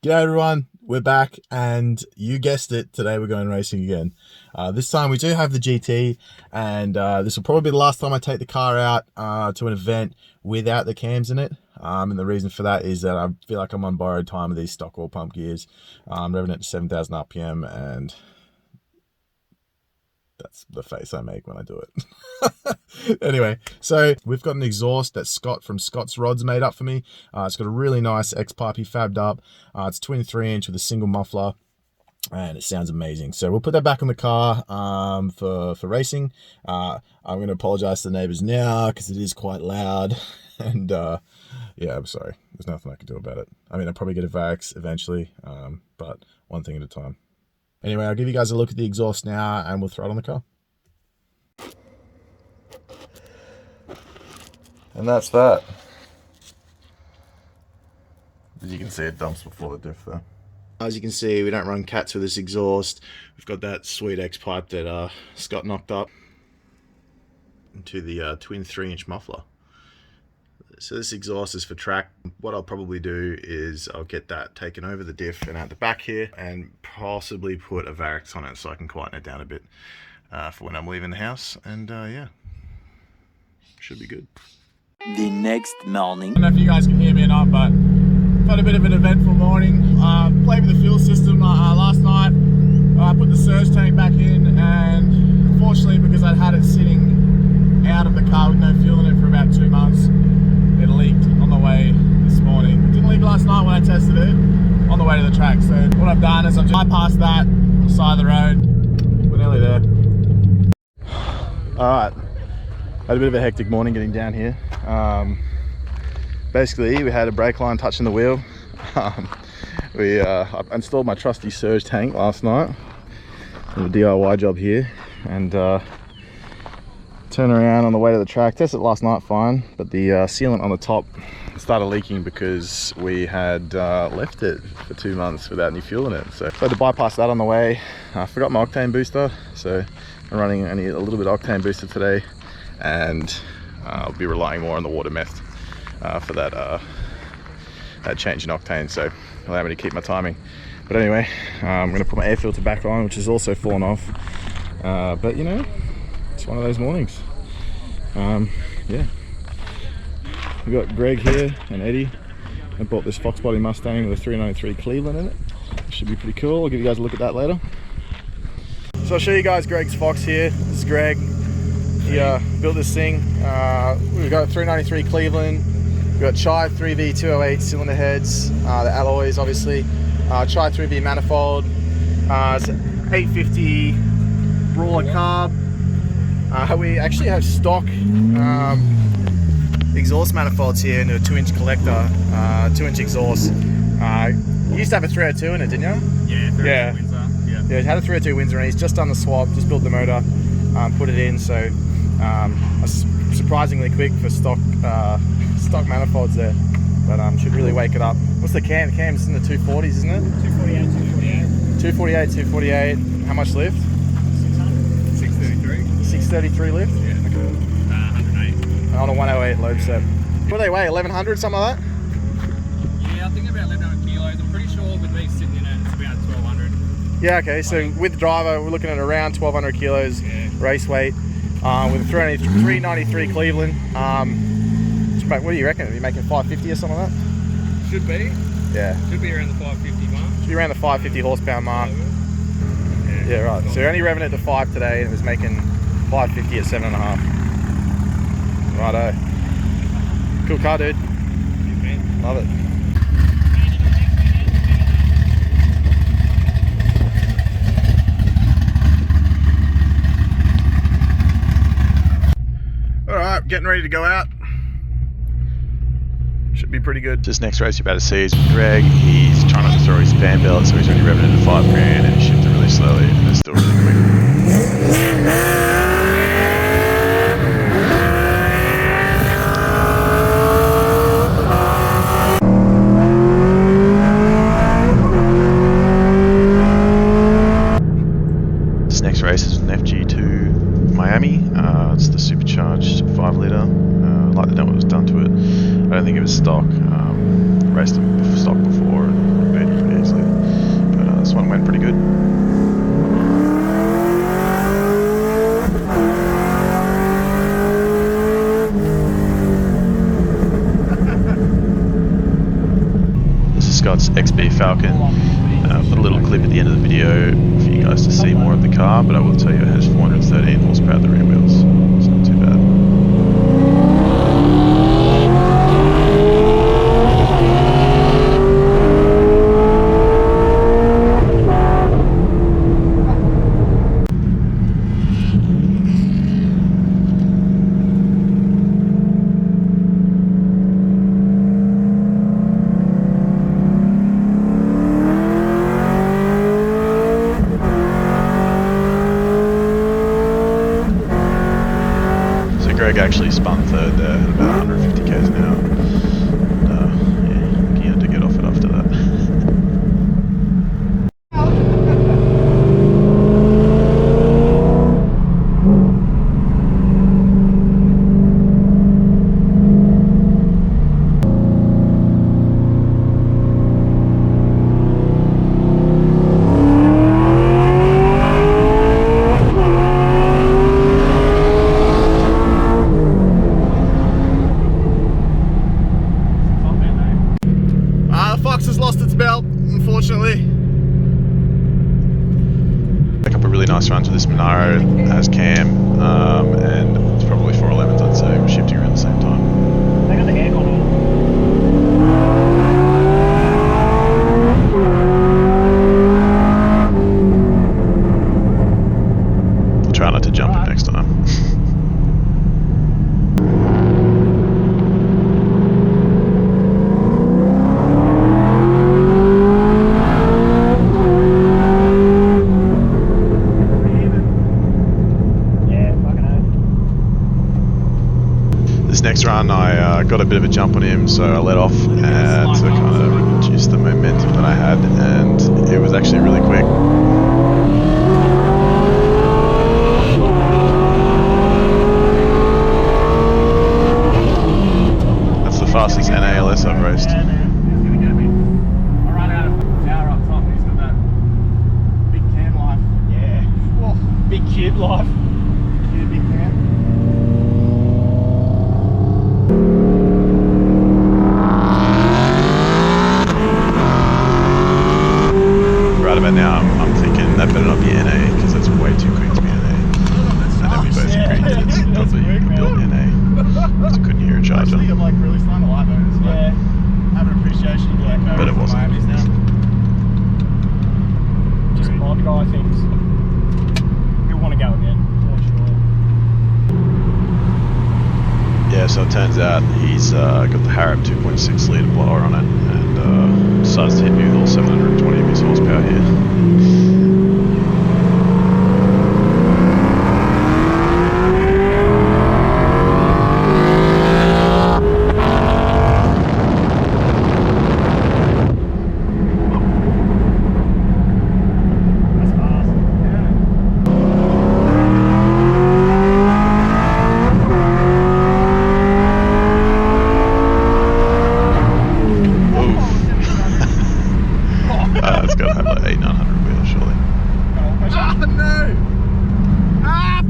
G'day everyone, we're back and you guessed it, today we're going racing again. This time we do have the GT and this will probably be the last time I take the car out to an event without the cams in it. And the reason for that is that I feel like I'm on borrowed time with these stock oil pump gears. I'm revving it to 7,000 RPM and that's the face I make when I do it. Anyway, so we've got an exhaust that Scott from Scott's Rods made up for me. It's got a really nice X-pipe he fabbed up. It's 23-inch with a single muffler and it sounds amazing. So we'll put that back on the car for racing. I'm going to apologize to the neighbors now because it is quite loud. And yeah, I'm sorry. There's nothing I can do about it. I mean, I'll probably get a Vax eventually, but one thing at a time. Anyway, I'll give you guys a look at the exhaust now and we'll throw it on the car. And that's that. As you can see, it dumps before the diff though. As you can see, we don't run cats with this exhaust. We've got that sweet X-pipe that Scott knocked up into the twin 3-inch muffler. So this exhaust is for track. What I'll probably do is I'll get that taken over the diff and out the back here and possibly put a Varex on it so I can quieten it down a bit for when I'm leaving the house. And yeah, should be good. The next morning. I don't know if you guys can hear me or not, but I've had a bit of an eventful morning. Played with the fuel system last night. I put the surge tank back in and unfortunately because I'd had it sitting out of the car with no fuel in it for about 2 months, it leaked on the way this morning. It didn't leak last night when I tested it on the way to the track. So what I've done is I've just bypassed that on the side of the road. We're nearly there. Alright, had a bit of a hectic morning getting down here. Basically we had a brake line touching the wheel. I installed my trusty surge tank last night. A DIY job here and turn around on the way to the track. Tested it last night fine, but the sealant on the top started leaking because we had left it for 2 months without any fuel in it. So I had to bypass that on the way. I forgot my octane booster, so I'm running only a little bit of octane booster today, and I'll be relying more on the water meth for that change in octane, so allow me to keep my timing. But anyway, I'm going to put my air filter back on, which has also fallen off, but you know, it's one of those mornings. Yeah, we got Greg here and Eddie. I bought this Fox body Mustang with a 393 Cleveland in it. Should be pretty cool. I'll give you guys a look at that later. So I'll show you guys Greg's Fox here. This is Greg. He built this thing. We've got a 393 Cleveland. We've got Chai 3V208 cylinder heads, the alloys obviously. Chai 3V manifold. It's an 850 brawler carb. We actually have stock exhaust manifolds here into a 2-inch collector, 2-inch exhaust. You used to have a 302 in it, didn't you? Yeah, 302 Windsor. Yeah, it had a 302 Windsor and he's just done the swap, just built the motor, put it in, so surprisingly quick for stock manifolds there, but should really wake it up. What's the cam? The cam's in the 240s, isn't it? 248. 248. How much lift? 633 lift? Yeah. Okay. 108. On a 108 load set. What do they weigh? 1100, something like that? Yeah, I think about 1100 kilos. I'm pretty sure with me sitting in it, it's about 1200. Yeah, okay, so with the driver, we're looking at around 1200 kilos race weight with a 393 Cleveland. What do you reckon? Are you making 550 or something like that? Should be. Yeah. Should be around the 550 mark. Should be around the 550 horsepower mark. Yeah, right. So you're only revving it to 5 today and it was making 550 at 7.5. Righto. Cool car, dude. Love it. Alright, getting ready to go out. Should be pretty good. This next race you're about to see is with Greg. He's trying not to throw his fan belt, so he's already revving into 5 grand and he shipped it really slowly and it's still really quick. Race is an FG2 Miami. It's the supercharged 5 litre. I like to know what was done to it. I don't think it was stock. Raced it stock before, and went pretty good. This is Scott's XB Falcon. Put a little clip at the end of the video for you guys to see more of the car, but I will tell you it has 413 horsepower at the rear wheels. It's not too bad. Greg actually spun third there at about 150 k's an hour. Yeah, he had to get off it after that. Lost its belt, unfortunately. Pick up a really nice run to this Monaro, has cam, and it's probably 411s, I'd say. We're shifting around the same time. They got the aircon on. I'll try not to jump it next time. Next run I got a bit of a jump on him, so I let off to kind of reduce the momentum that I had, and it was actually really quick. That's the fastest NALS I've raced. I ran out of power up top. He's got that big cam life. Yeah. Whoa. Big kid life. Yeah, big cam. Right about now, I'm thinking that better not be NA, because that's way too quick to be NA. And then we both agreed that it's probably built NA, because I couldn't hear a charger. I'm like really starting to like those. Yeah. Have an appreciation for like But it wasn't. Just mod guy thinks he'll want to go again, for sure. Yeah, so it turns out he's got the Harrop 2.6 litre blower on it, and decides to hit me with all 720 of his horsepower here. It's got to have like 800-900 wheels, surely. Ah, no! Ah!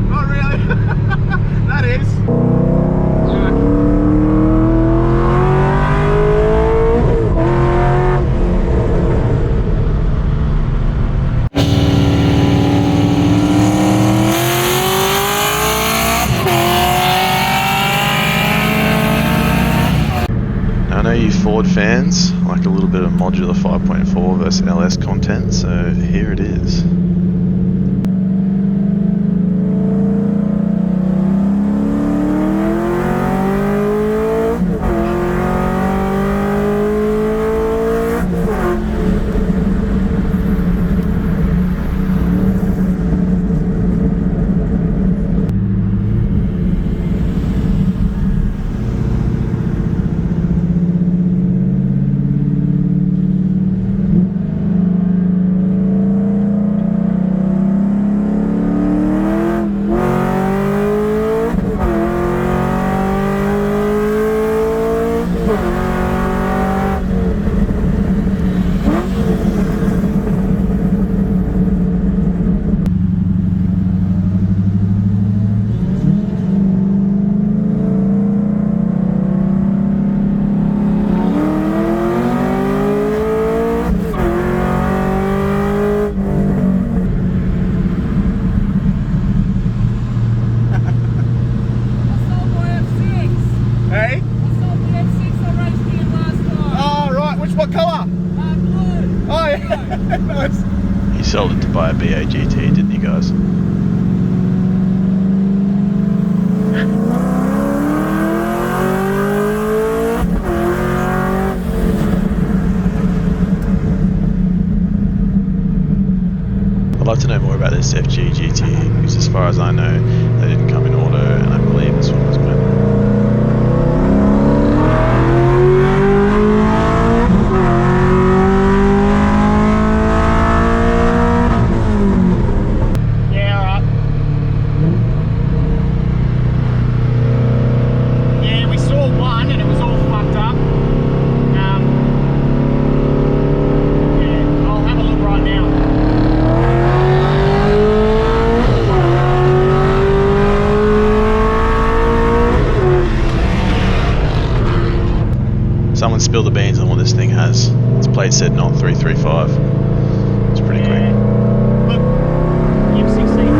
Not really. That is. I know you Ford fans like a little bit of modular 5.4 versus LS content, so here it is. SFG GT, because as far as I know, they didn't come in auto, and I believe this one was manual. Yeah, alright. Yeah, we saw one and it was all fucked up. Yeah, I'll have a look right now. Someone spilled the beans on what this thing has. Its plate said not 335. It's pretty quick. Look, M16.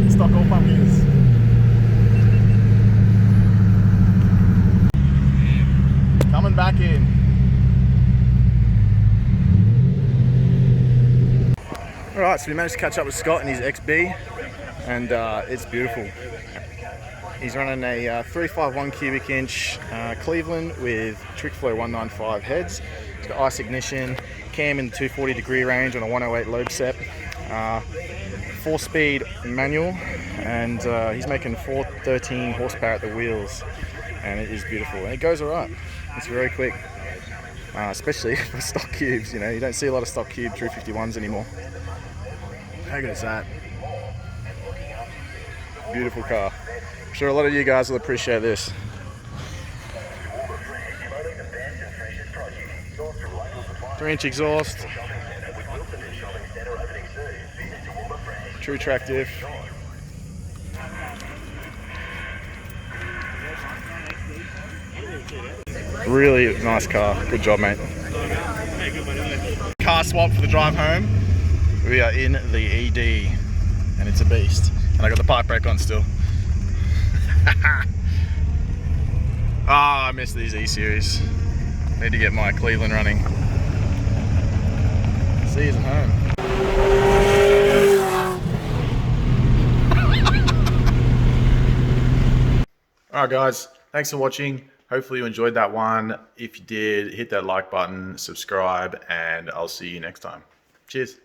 Stock all pumpkins. Coming back in. Alright, so we managed to catch up with Scott in his XB, and it's beautiful. He's running a 351 cubic inch Cleveland with Trickflow 195 heads. It's got ice ignition, cam in the 240 degree range on a 108 load set. 4-speed manual, and he's making 413 horsepower at the wheels, and it is beautiful. And it goes alright. It's very quick, especially for stock cubes. You know, you don't see a lot of stock cube 351s anymore. How good is that? Beautiful car. I'm sure a lot of you guys will appreciate this. Three-inch exhaust. True track diff. Really nice car. Good job, mate. Car swap for the drive home. We are in the ED, and it's a beast. And I got the pipe brake on still. I missed these E-Series. Need to get my Cleveland running. See you at home. Alright guys, thanks for watching. Hopefully you enjoyed that one. If you did, hit that like button, subscribe, and I'll see you next time. Cheers.